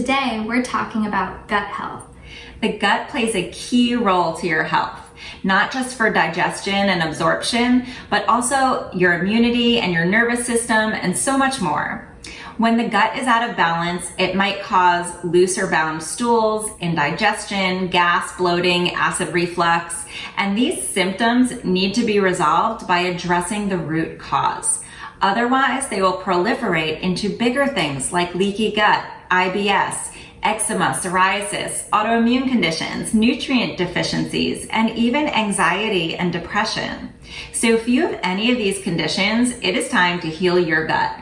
today we're talking about gut health. The gut plays a key role to your health, not just for digestion and absorption, but also your immunity and your nervous system and so much more. When the gut is out of balance, it might cause loose or bound stools, indigestion, gas, bloating, acid reflux, and these symptoms need to be resolved by addressing the root cause. Otherwise, they will proliferate into bigger things like leaky gut, IBS, eczema, psoriasis, autoimmune conditions, nutrient deficiencies, and even anxiety and depression. So if you have any of these conditions, it is time to heal your gut.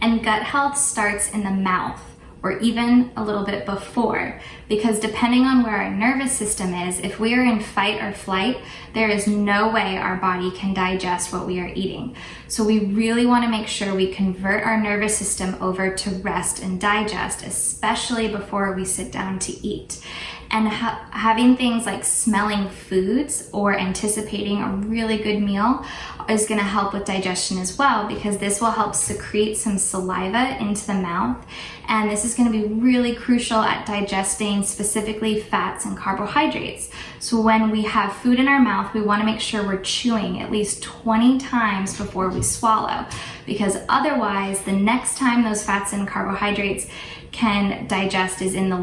And gut health starts in the mouth, or even a little bit before, because depending on where our nervous system is, if we are in fight or flight, there is no way our body can digest what we are eating. So we really want to make sure we convert our nervous system over to rest and digest, especially before we sit down to eat. And having things like smelling foods or anticipating a really good meal is going to help with digestion as well, because this will help secrete some saliva into the mouth. And this is going to be really crucial at digesting specifically fats and carbohydrates. So when we have food in our mouth, we want to make sure we're chewing at least 20 times before we swallow, because otherwise the next time those fats and carbohydrates can digest is in the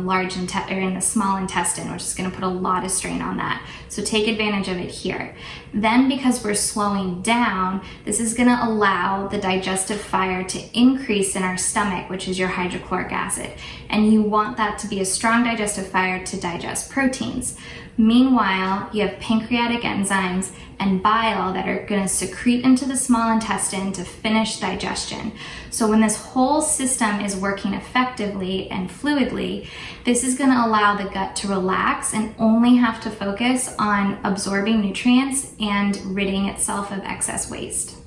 in the small intestine, which is going to put a lot of strain on that. So take advantage of it here. Then, because we're slowing down, this is going to allow the digestive fire to increase in our stomach, which is your hydrochloric acid. And you want that to be a strong digestive fire to digest proteins. Meanwhile, you have pancreatic enzymes and bile that are going to secrete into the small intestine to finish digestion. So when this whole system is working effectively and fluidly, this is going to allow the gut to relax and only have to focus on absorbing nutrients and ridding itself of excess waste.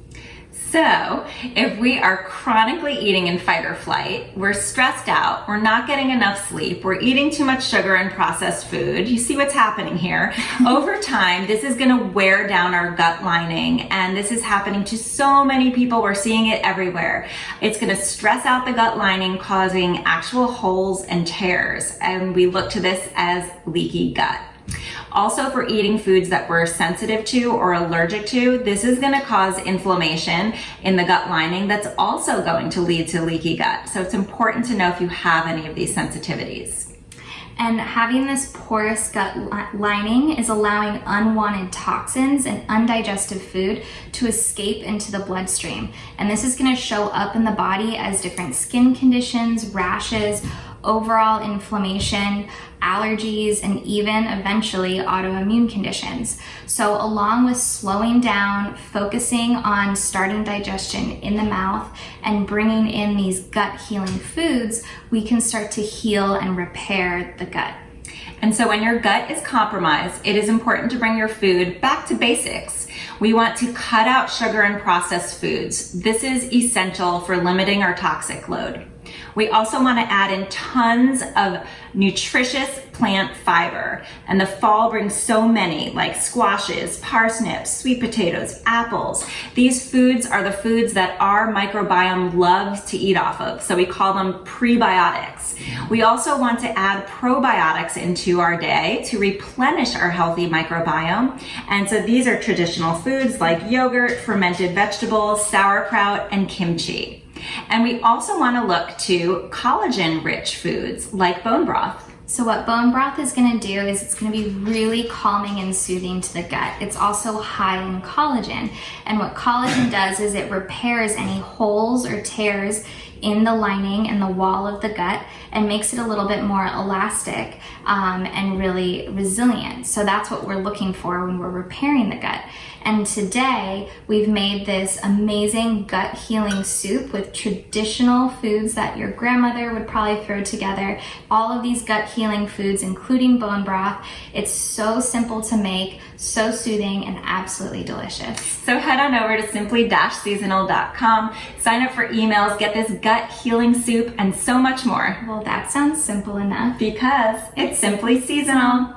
So, if we are chronically eating in fight or flight, we're stressed out, we're not getting enough sleep, we're eating too much sugar and processed food, you see what's happening here. Over time, this is going to wear down our gut lining, and this is happening to so many people. We're seeing it everywhere. It's going to stress out the gut lining, causing actual holes and tears, and we look to this as leaky gut. Also, if we're eating foods that we're sensitive to or allergic to, this is going to cause inflammation in the gut lining that's also going to lead to leaky gut. So it's important to know if you have any of these sensitivities. And having this porous gut lining is allowing unwanted toxins and undigested food to escape into the bloodstream. And this is going to show up in the body as different skin conditions, rashes, overall inflammation, allergies, and even eventually autoimmune conditions. So along with slowing down, focusing on starting digestion in the mouth and bringing in these gut healing foods, we can start to heal and repair the gut. And so when your gut is compromised, it is important to bring your food back to basics. We want to cut out sugar and processed foods. This is essential for limiting our toxic load. We also want to add in tons of nutritious plant fiber, and the fall brings so many, like squashes, parsnips, sweet potatoes, apples. These foods are the foods that our microbiome loves to eat off of, so we call them prebiotics. We also want to add probiotics into our day to replenish our healthy microbiome, and so these are traditional foods like yogurt, fermented vegetables, sauerkraut, and kimchi. And we also want to look to collagen-rich foods like bone broth. So what bone broth is going to do is it's going to be really calming and soothing to the gut. It's also high in collagen. And what collagen does is it repairs any holes or tears in the lining and the wall of the gut and makes it a little bit more elastic and really resilient. So that's what we're looking for when we're repairing the gut. And today we've made this amazing gut healing soup with traditional foods that your grandmother would probably throw together. All of these gut healing foods, including bone broth. It's so simple to make, so soothing, and absolutely delicious. So head on over to simply-seasonal.com, sign up for emails, get this gut healing soup, and so much more. Well, that sounds simple enough. Because it's simply seasonal.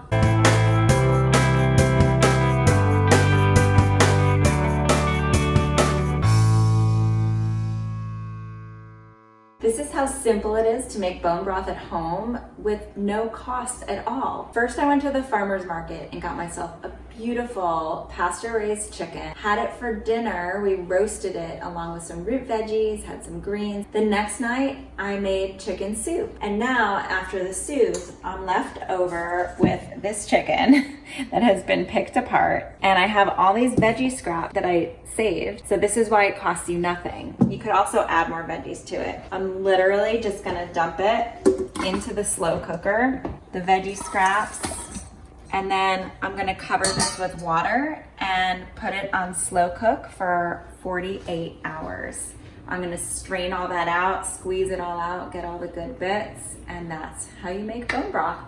This is how simple it is to make bone broth at home with no cost at all. First, I went to the farmer's market and got myself a beautiful pasture-raised chicken. Had it for dinner. We roasted it along with some root veggies, had some greens. The next night, I made chicken soup. And now, after the soup, I'm left over with this chicken that has been picked apart. And I have all these veggie scraps that I saved. So this is why it costs you nothing. You could also add more veggies to it. I'm literally just gonna dump it into the slow cooker, the veggie scraps, and then I'm gonna cover this with water and put it on slow cook for 48 hours. I'm gonna strain all that out, squeeze it all out, get all the good bits, and that's how you make bone broth.